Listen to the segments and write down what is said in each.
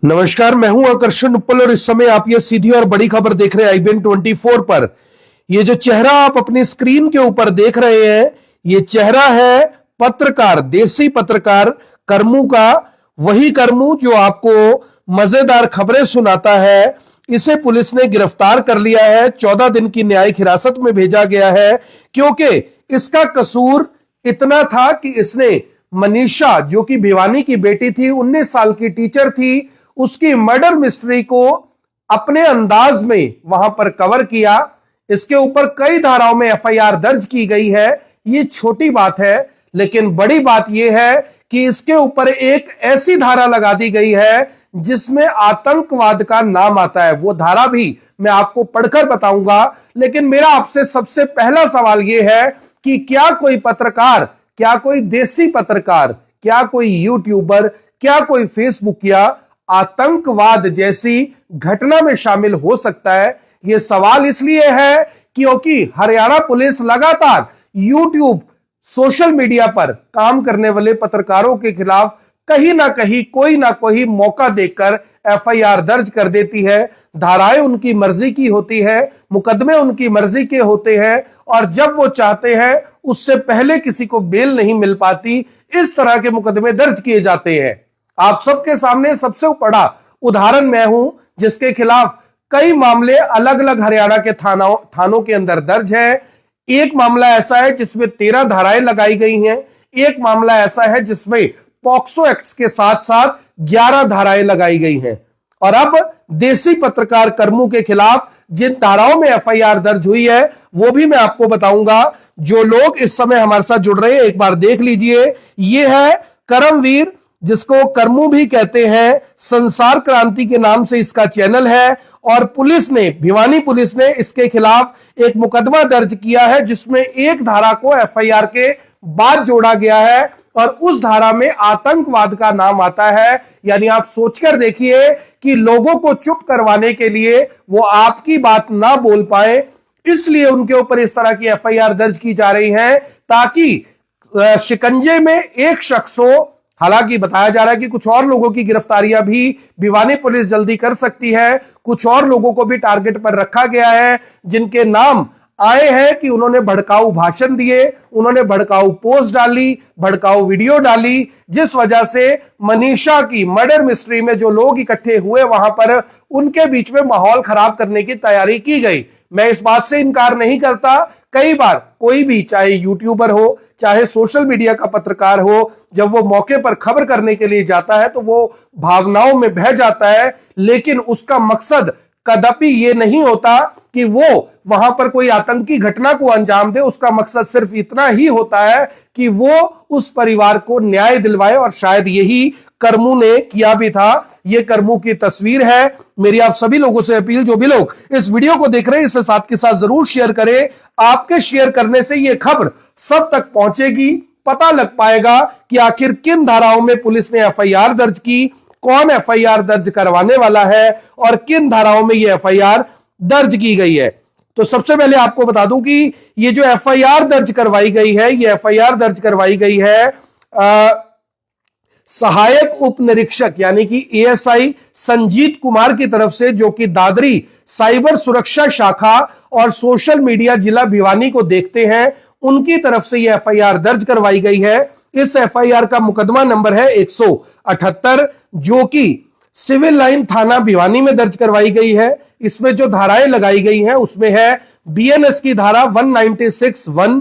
नमस्कार, मैं हूं आकर्षण उपल और इस समय आप ये सीधी और बड़ी खबर देख रहे हैं IBN 24 पर। ये जो चेहरा आप अपनी स्क्रीन के ऊपर देख रहे हैं, ये चेहरा है पत्रकार, देसी पत्रकार करमू का। वही करमू जो आपको मजेदार खबरें सुनाता है। इसे पुलिस ने गिरफ्तार कर लिया है, 14 दिन की न्यायिक हिरासत में भेजा गया है, क्योंकि इसका कसूर इतना था कि इसने मनीषा, जो कि भिवानी की बेटी थी, 19 साल की टीचर थी, उसकी मर्डर मिस्ट्री को अपने अंदाज में वहां पर कवर किया। इसके ऊपर कई धाराओं में FIR दर्ज की गई है। ये छोटी बात है, लेकिन बड़ी बात यह है कि इसके ऊपर एक ऐसी धारा लगा दी गई है जिसमें आतंकवाद का नाम आता है। वो धारा भी मैं आपको पढ़कर बताऊंगा, लेकिन मेरा आपसे सबसे पहला सवाल यह है कि क्या कोई पत्रकार, क्या कोई देसी पत्रकार, क्या कोई यूट्यूबर, क्या कोई फेसबुकिया आतंकवाद जैसी घटना में शामिल हो सकता है? यह सवाल इसलिए है क्योंकि हरियाणा पुलिस लगातार यूट्यूब, सोशल मीडिया पर काम करने वाले पत्रकारों के खिलाफ कहीं ना कहीं कोई ना कोई मौका देकर FIR दर्ज कर देती है। धाराएं उनकी मर्जी की होती है, मुकदमे उनकी मर्जी के होते हैं, और जब वो चाहते हैं उससे पहले किसी को बेल नहीं मिल पाती, इस तरह के मुकदमे दर्ज किए जाते हैं। आप सबके सामने सबसे बड़ा उदाहरण मैं हूं, जिसके खिलाफ कई मामले अलग अलग हरियाणा के थानों के अंदर दर्ज है। एक मामला ऐसा है जिसमें 13 धाराएं लगाई गई हैं। एक मामला ऐसा है जिसमें पॉक्सो एक्ट के साथ साथ 11 धाराएं लगाई गई हैं। और अब देसी पत्रकार करमू के खिलाफ जिन धाराओं में FIR दर्ज हुई है वो भी मैं आपको बताऊंगा। जो लोग इस समय हमारे साथ जुड़ रहे हैं, एक बार देख लीजिए। ये है करमवीर, जिसको करमू भी कहते हैं, संसार क्रांति के नाम से इसका चैनल है। और पुलिस ने, भिवानी पुलिस ने इसके खिलाफ एक मुकदमा दर्ज किया है, जिसमें एक धारा को FIR के बाद जोड़ा गया है और उस धारा में आतंकवाद का नाम आता है। यानी आप सोचकर देखिए कि लोगों को चुप करवाने के लिए वो आपकी बात ना बोल पाए, इसलिए उनके ऊपर इस तरह की FIR दर्ज की जा रही है, ताकि शिकंजे में एक शख्स हो। हालांकि बताया जा रहा है कि कुछ और लोगों की गिरफ्तारियां भी भिवानी पुलिस जल्दी कर सकती है। कुछ और लोगों को भी टारगेट पर रखा गया है, जिनके नाम आए हैं कि उन्होंने भड़काऊ भाषण दिए, उन्होंने भड़काऊ पोस्ट डाली, भड़काऊ वीडियो डाली, जिस वजह से मनीषा की मर्डर मिस्ट्री में जो लोग इकट्ठे हुए वहां पर उनके बीच में माहौल खराब करने की तैयारी की गई। मैं इस बात से इनकार नहीं करता, कई बार कोई भी, चाहे यूट्यूबर हो, चाहे सोशल मीडिया का पत्रकार हो, जब वो मौके पर खबर करने के लिए जाता है तो वो भावनाओं में बह जाता है, लेकिन उसका मकसद कदापि ये नहीं होता कि वो वहां पर कोई आतंकी घटना को अंजाम दे। उसका मकसद सिर्फ इतना ही होता है कि वो उस परिवार को न्याय दिलवाए, और शायद यही करमू ने किया भी था। ये करमू की तस्वीर है। मेरी आप सभी लोगों से अपील, जो भी लोग इस वीडियो को देख रहे हैं, इसे साथ के साथ जरूर शेयर करें। आपके शेयर करने से ये खबर सब तक पहुंचेगी, पता लग पाएगा कि आखिर किन धाराओं में पुलिस ने FIR दर्ज की, कौन FIR दर्ज करवाने वाला है और किन धाराओं में ये FIR दर्ज की गई है। तो सबसे पहले आपको बता दूं कि ये जो FIR दर्ज करवाई गई है, ये FIR दर्ज करवाई गई है सहायक उप निरीक्षक यानी कि ASI संजीत कुमार की तरफ से, जो कि दादरी साइबर सुरक्षा शाखा और सोशल मीडिया जिला भिवानी को देखते हैं, उनकी तरफ से यह FIR दर्ज करवाई गई है। इस FIR का मुकदमा नंबर है 178, जो कि सिविल लाइन थाना भिवानी में दर्ज करवाई गई है। इसमें जो धाराएं लगाई गई हैं उसमें है BNS की धारा 196(1),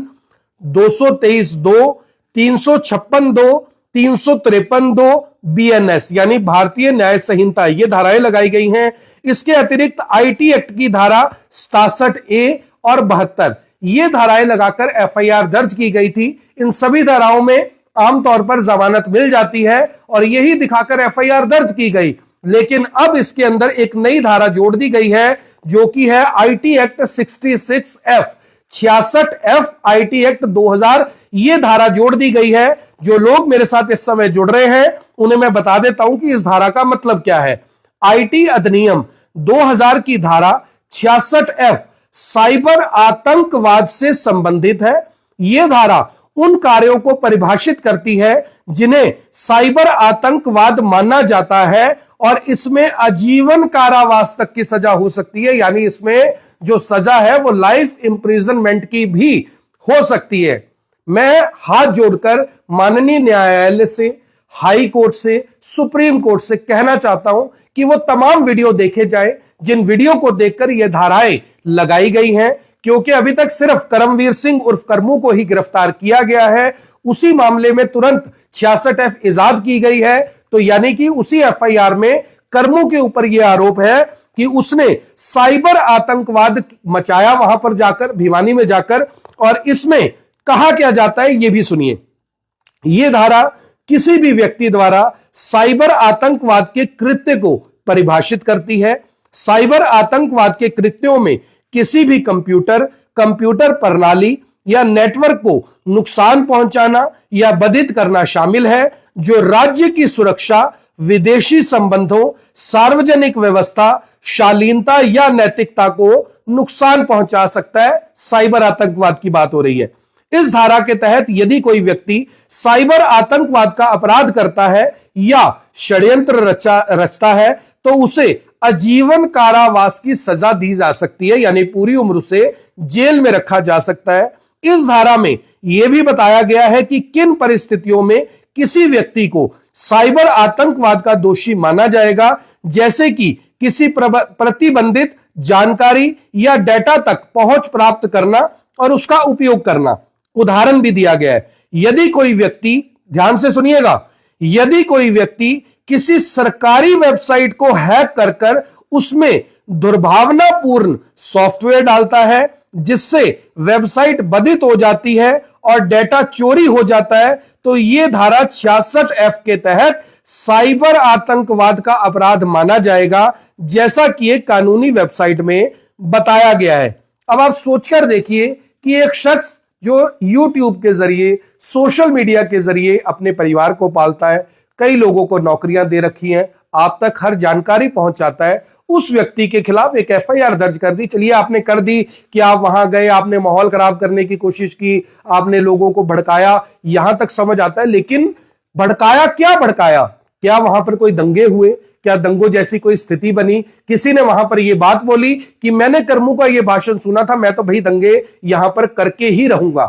223(2), 356(2), 353(2) BNS यानी भारतीय न्याय संहिता, ये धाराएं लगाई गई हैं। इसके अतिरिक्त IT एक्ट की धारा 67A और 72, ये धाराएं लगाकर FIR दर्ज की गई थी। इन सभी धाराओं में आमतौर पर जमानत मिल जाती है और यही दिखाकर FIR दर्ज की गई। लेकिन अब इसके अंदर एक नई धारा जोड़ दी गई है, जो कि है IT act 66F, 66F IT act 2000, ये धारा जोड़ दी गई है। जो लोग मेरे साथ इस समय जुड़ रहे हैं उन्हें मैं बता देता हूं कि इस धारा का मतलब क्या है। IT अधिनियम 2000 की धारा 66F साइबर आतंकवाद से संबंधित है। यह धारा उन कार्यों को परिभाषित करती है जिन्हें साइबर आतंकवाद माना जाता है और इसमें आजीवन कारावास तक की सजा हो सकती है, यानी इसमें जो सजा है वो लाइफ इंप्रिजनमेंट की भी हो सकती है। मैं हाथ जोड़कर माननीय न्यायालय से, हाई कोर्ट से, सुप्रीम कोर्ट से कहना चाहता हूं कि वो तमाम वीडियो देखे जाएं जिन वीडियो को देखकर ये धाराएं लगाई गई हैं, क्योंकि अभी तक सिर्फ करमवीर सिंह उर्फ करमू को ही गिरफ्तार किया गया है। उसी मामले में तुरंत 66F इजाद की गई है, तो यानी कि उसी FIR में करमू के ऊपर यह आरोप है कि उसने साइबर आतंकवाद मचाया वहां पर जाकर, भिवानी में जाकर। और इसमें कहा क्या जाता है, यह भी सुनिए। यह धारा किसी भी व्यक्ति द्वारा साइबर आतंकवाद के कृत्य को परिभाषित करती है। साइबर आतंकवाद के कृत्यों में किसी भी कंप्यूटर प्रणाली या नेटवर्क को नुकसान पहुंचाना या बाधित करना शामिल है, जो राज्य की सुरक्षा, विदेशी संबंधों, सार्वजनिक व्यवस्था, शालीनता या नैतिकता को नुकसान पहुंचा सकता है। साइबर आतंकवाद की बात हो रही है। इस धारा के तहत यदि कोई व्यक्ति साइबर आतंकवाद का अपराध करता है या षड्यंत्र रचता है तो उसे आजीवन कारावास की सजा दी जा सकती है, यानी पूरी उम्र उसे जेल में रखा जा सकता है। इस धारा में यह भी बताया गया है कि किन परिस्थितियों में किसी व्यक्ति को साइबर आतंकवाद का दोषी माना जाएगा, जैसे कि किसी प्रतिबंधित जानकारी या डेटा तक पहुंच प्राप्त करना और उसका उपयोग करना। उदाहरण भी दिया गया है। यदि कोई व्यक्ति, ध्यान से सुनिएगा, यदि कोई व्यक्ति किसी सरकारी वेबसाइट को हैक कर उसमें दुर्भावनापूर्ण सॉफ्टवेयर डालता है जिससे वेबसाइट बाधित हो जाती है और डेटा चोरी हो जाता है, तो यह धारा 66F के तहत साइबर आतंकवाद का अपराध माना जाएगा, जैसा कि एक कानूनी वेबसाइट में बताया गया है। अब आप सोचकर देखिए कि एक शख्स जो YouTube के जरिए, सोशल मीडिया के जरिए अपने परिवार को पालता है, कई लोगों को नौकरियां दे रखी हैं, आप तक हर जानकारी पहुंचाता है, उस व्यक्ति के खिलाफ एक FIR दर्ज कर दी। चलिए आपने कर दी कि आप वहां गए, आपने माहौल खराब करने की कोशिश की, आपने लोगों को भड़काया, यहां तक समझ आता है। लेकिन भड़काया क्या भड़काया? क्या वहां पर कोई दंगे हुए? क्या दंगों जैसी कोई स्थिति बनी? किसी ने वहां पर यह बात बोली कि मैंने करमू का यह भाषण सुना था, मैं तो भाई दंगे यहां पर करके ही रहूंगा।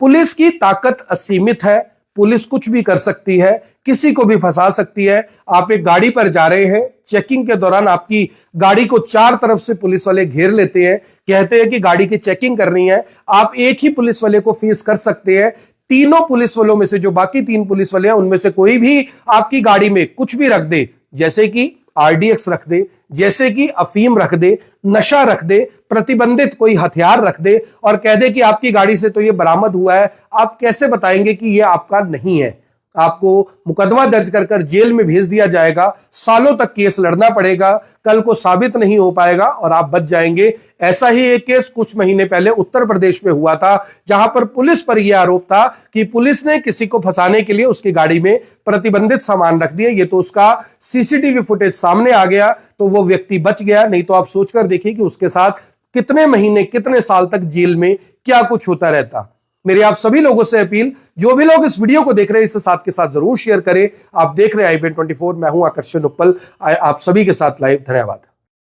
पुलिस की ताकत असीमित है, पुलिस कुछ भी कर सकती है, किसी को भी फंसा सकती है। आप एक गाड़ी पर जा रहे हैं, चेकिंग के दौरान आपकी गाड़ी को चार तरफ से पुलिस वाले घेर लेते हैं, कहते हैं कि गाड़ी की चेकिंग करनी है। आप एक ही पुलिस वाले को फेस कर सकते हैं। तीनों पुलिस वालों में से जो बाकी 3 पुलिस वाले हैं उनमें से कोई भी आपकी गाड़ी में कुछ भी रख दे, जैसे कि RDX रख दे, जैसे कि अफीम रख दे, नशा रख दे, प्रतिबंधित कोई हथियार रख दे और कह दे कि आपकी गाड़ी से तो यह बरामद हुआ है, आप कैसे बताएंगे कि यह आपका नहीं है? आपको मुकदमा दर्ज कर जेल में भेज दिया जाएगा, सालों तक केस लड़ना पड़ेगा, कल को साबित नहीं हो पाएगा और आप बच जाएंगे। ऐसा ही एक केस कुछ महीने पहले उत्तर प्रदेश में हुआ था, जहां पर पुलिस पर यह आरोप था कि पुलिस ने किसी को फंसाने के लिए उसकी गाड़ी में प्रतिबंधित सामान रख दिए। ये तो उसका CCTV फुटेज सामने आ गया तो वो व्यक्ति बच गया, नहीं तो आप सोचकर देखिए कि उसके साथ कितने महीने, कितने साल तक जेल में क्या कुछ होता रहता। मेरी आप सभी लोगों से अपील, जो भी लोग इस वीडियो को देख रहे हैं इसे साथ के साथ जरूर शेयर करें। आप देख रहे हैं IBN 24, मैं हूं आकर्षण उपल, आप सभी के साथ लाइव। धन्यवाद।